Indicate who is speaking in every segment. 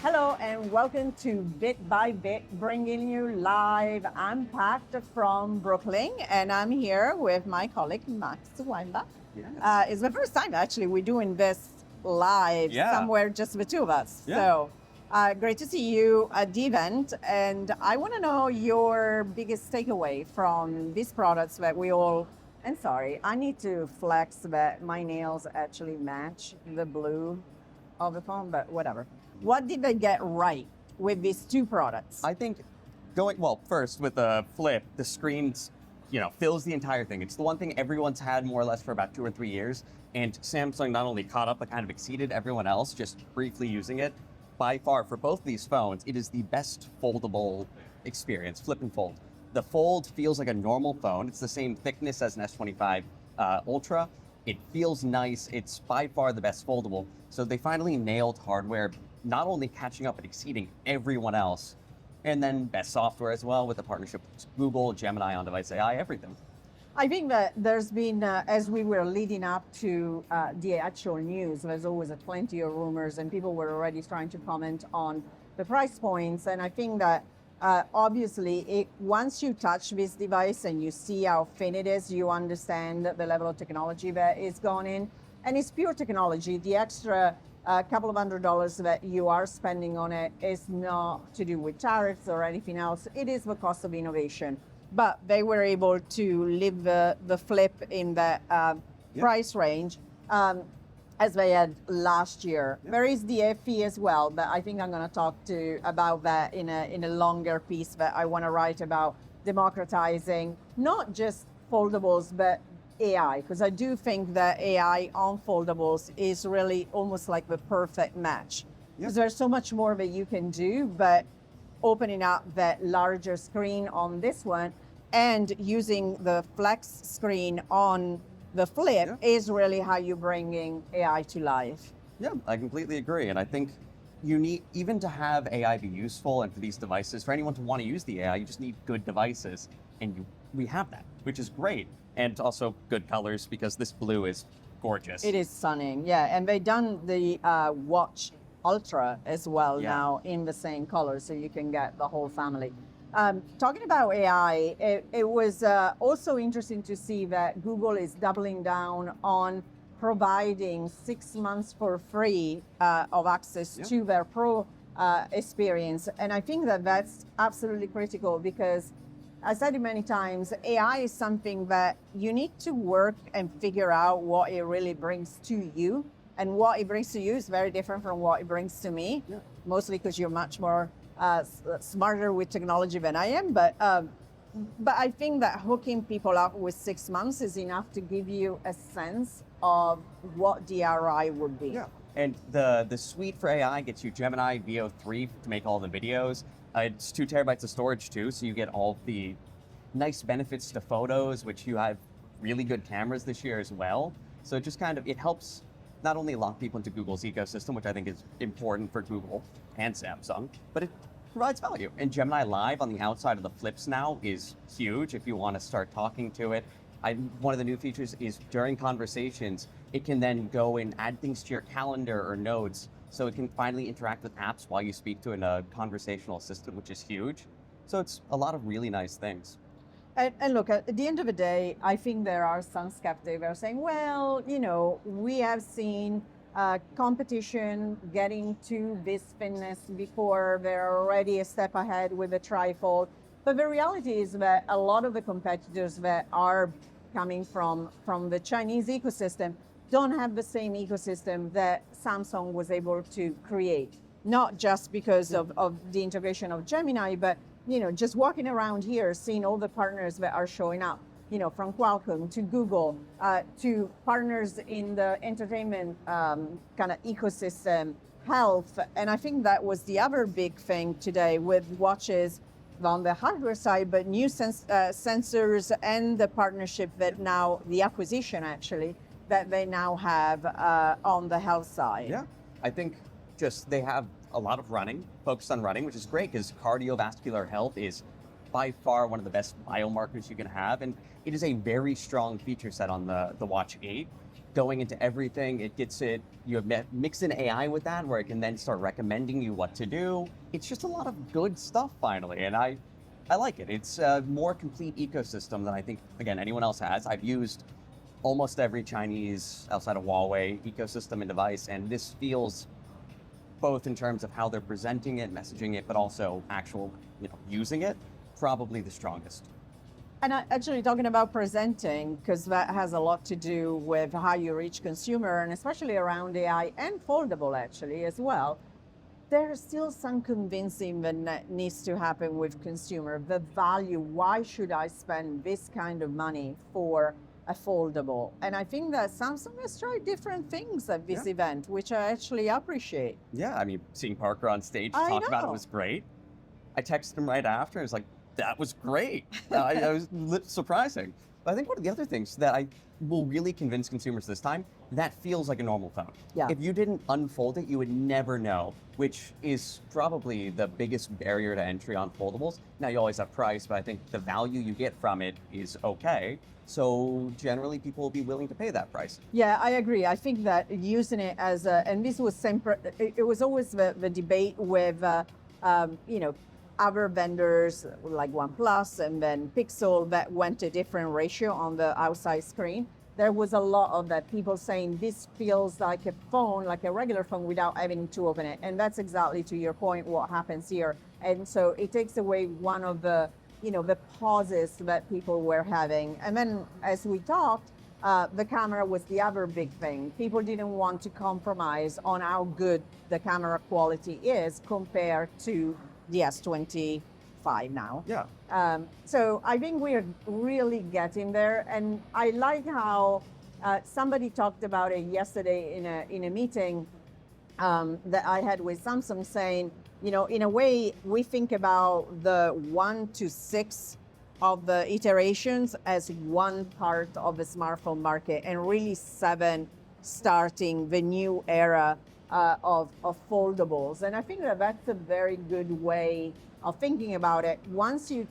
Speaker 1: Hello and welcome to Bit by Bit, bringing you live Unpacked from Brooklyn. And I'm here with my colleague, Max Weinbach.
Speaker 2: Yes.
Speaker 1: It's the first time actually we're doing this live somewhere, just the two of us.
Speaker 2: Yeah.
Speaker 1: So great to see you at the event. And I want to know your biggest takeaway from these products that we all, and sorry, I need to flex that my nails actually match the blue of the phone, but whatever. What did they get right with these two products?
Speaker 2: I think first with the Flip, the screens, fills the entire thing. It's the one thing everyone's had more or less for about 2 or 3 years. And Samsung not only caught up, but kind of exceeded everyone else just briefly using it. By far, for both of these phones, it is the best foldable experience, flip and fold. The Fold feels like a normal phone. It's the same thickness as an S25 Ultra. It feels nice. It's by far the best foldable. So they finally nailed hardware, not only catching up, but exceeding everyone else. And then best software as well with the partnership with Google, Gemini, on-device AI, everything.
Speaker 1: I think that there's been, as we were leading up to the actual news, there's always plenty of rumors and people were already trying to comment on the price points. And I think that obviously, once you touch this device and you see how thin it is, you understand the level of technology that is gone in. And it's pure technology. The extra couple of $100 that you are spending on it is not to do with tariffs or anything else. It is the cost of innovation. But they were able to leave the Flip in the price range as they had last year.
Speaker 2: Yeah.
Speaker 1: There is the FE as well, but I think I'm going to talk about that in a longer piece that I want to write about democratizing not just foldables, but AI, because I do think that AI on foldables is really almost like the perfect match. Because there's so much more that you can do, but opening up that larger screen on this one and using the flex screen on the Flip is really how you're bringing AI to life.
Speaker 2: Yeah, I completely agree. And I think you need, even to have AI be useful and for these devices, for anyone to want to use the AI, you just need good devices. And we have that, which is great. And also good colors, because this blue is gorgeous.
Speaker 1: It is stunning, yeah. And they've done the Watch Ultra as well now in the same color, so you can get the whole family. Talking about AI, it was also interesting to see that Google is doubling down on providing 6 months for free of access to their Pro experience. And I think that that's absolutely critical because, I said it many times, AI is something that you need to work and figure out what it really brings to you. And what it brings to you is very different from what it brings to me, mostly because you're much more smarter with technology than I am. But I think that hooking people up with 6 months is enough to give you a sense of what the ROI would be.
Speaker 2: Yeah. And the suite for AI gets you Gemini VO3 to make all the videos. It's 2 terabytes of storage too, so you get all the nice benefits to photos, which you have really good cameras this year as well. So it just it helps not only lock people into Google's ecosystem, which I think is important for Google and Samsung, but it provides value. And Gemini Live on the outside of the Flips now is huge if you want to start talking to it. One of the new features is during conversations, it can then go and add things to your calendar or notes, so it can finally interact with apps while you speak to a conversational assistant, which is huge. So it's a lot of really nice things.
Speaker 1: And look, at the end of the day, I think there are some skeptics that are saying, well, we have seen competition getting to this thinness before. They're already a step ahead with the trifold. But the reality is that a lot of the competitors that are coming from the Chinese ecosystem don't have the same ecosystem that Samsung was able to create. Not just because of the integration of Gemini, but just walking around here, seeing all the partners that are showing up, from Qualcomm to Google, to partners in the entertainment kind of ecosystem, health. And I think that was the other big thing today with watches on the hardware side, but new sensors and the partnership that now, the acquisition actually, that they now have on the health side.
Speaker 2: Yeah, I think just they have a lot of running, focused on running, which is great because cardiovascular health is by far one of the best biomarkers you can have, and it is a very strong feature set on the Watch 8. Going into everything, it gets it, you have mix in AI with that, where it can then start recommending you what to do. It's just a lot of good stuff finally, and I like it. It's a more complete ecosystem than I think, again, anyone else has. I've used almost every Chinese, outside of Huawei, ecosystem and device, and this feels, both in terms of how they're presenting it, messaging it, but also actual, using it, probably the strongest.
Speaker 1: And actually talking about presenting, because that has a lot to do with how you reach consumer, and especially around AI and foldable actually as well. There's still some convincing that needs to happen with consumer. The value, why should I spend this kind of money for a foldable? And I think that Samsung has tried different things at this event, which I actually appreciate.
Speaker 2: Yeah, I mean, seeing Parker on stage talk about it was great. I texted him right after, I was like, that was great. I was surprising. But I think one of the other things that I will really convince consumers this time, that feels like a normal phone.
Speaker 1: Yeah.
Speaker 2: If you didn't unfold it, you would never know, which is probably the biggest barrier to entry on foldables. Now, you always have price, but I think the value you get from it is okay. So generally, people will be willing to pay that price.
Speaker 1: Yeah, I agree. I think that using it as a, and this was it was always the debate with, other vendors like OnePlus and then Pixel that went a different ratio on the outside screen. There was a lot of that, people saying this feels like a phone, like a regular phone without having to open it. And that's exactly, to your point, what happens here. And so it takes away one of the, the pauses that people were having. And then as we talked, the camera was the other big thing. People didn't want to compromise on how good the camera quality is compared to the S25 now.
Speaker 2: Yeah.
Speaker 1: So I think we're really getting there, and I like how somebody talked about it yesterday in a meeting that I had with Samsung, saying, in a way, we think about the 1 to 6 of the iterations as one part of the smartphone market, and really 7 starting the new era of foldables. And I think that that's a very good way of thinking about it. Once you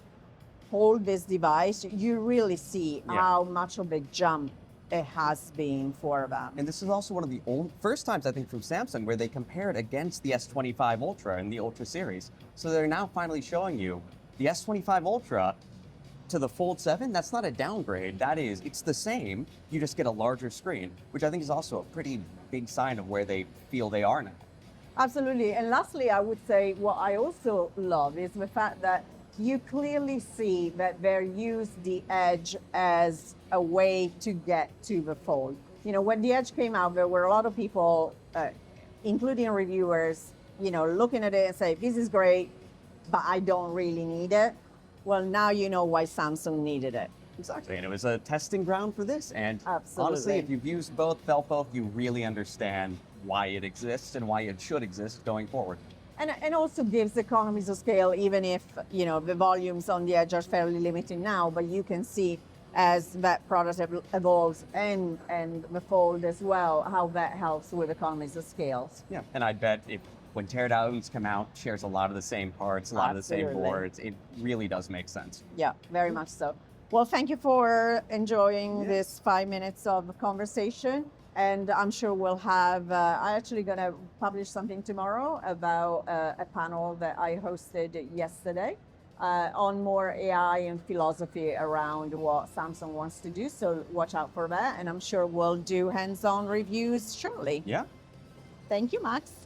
Speaker 1: hold this device, you really see how much of a jump it has been for them.
Speaker 2: And this is also one of the first times, I think, from Samsung where they compared against the S25 Ultra and the Ultra series. So they're now finally showing you the S25 Ultra to the Fold 7, that's not a downgrade. It's the same, you just get a larger screen, which I think is also a pretty big sign of where they feel they are now.
Speaker 1: Absolutely. And lastly, I would say what I also love is the fact that you clearly see that they use the Edge as a way to get to the Fold. When the Edge came out, there were a lot of people, including reviewers, looking at it and say, this is great, but I don't really need it. Well, now you know why Samsung needed it.
Speaker 2: Exactly, and it was a testing ground for this. And
Speaker 1: Absolutely.
Speaker 2: Honestly, if you've used both, felt both, you really understand why it exists and why it should exist going forward.
Speaker 1: And also gives economies of scale, even if, the volumes on the Edge are fairly limited now, but you can see as that product evolves and the Fold as well, how that helps with economies of scale.
Speaker 2: Yeah, and I bet when teardowns come out, shares a lot of the same parts, a lot of the same boards. It really does make sense.
Speaker 1: Yeah, very much so. Well, thank you for enjoying this 5 minutes of conversation. And I'm sure we'll have, I'm actually going to publish something tomorrow about a panel that I hosted yesterday on more AI and philosophy around what Samsung wants to do. So watch out for that. And I'm sure we'll do hands-on reviews shortly.
Speaker 2: Yeah.
Speaker 1: Thank you, Max.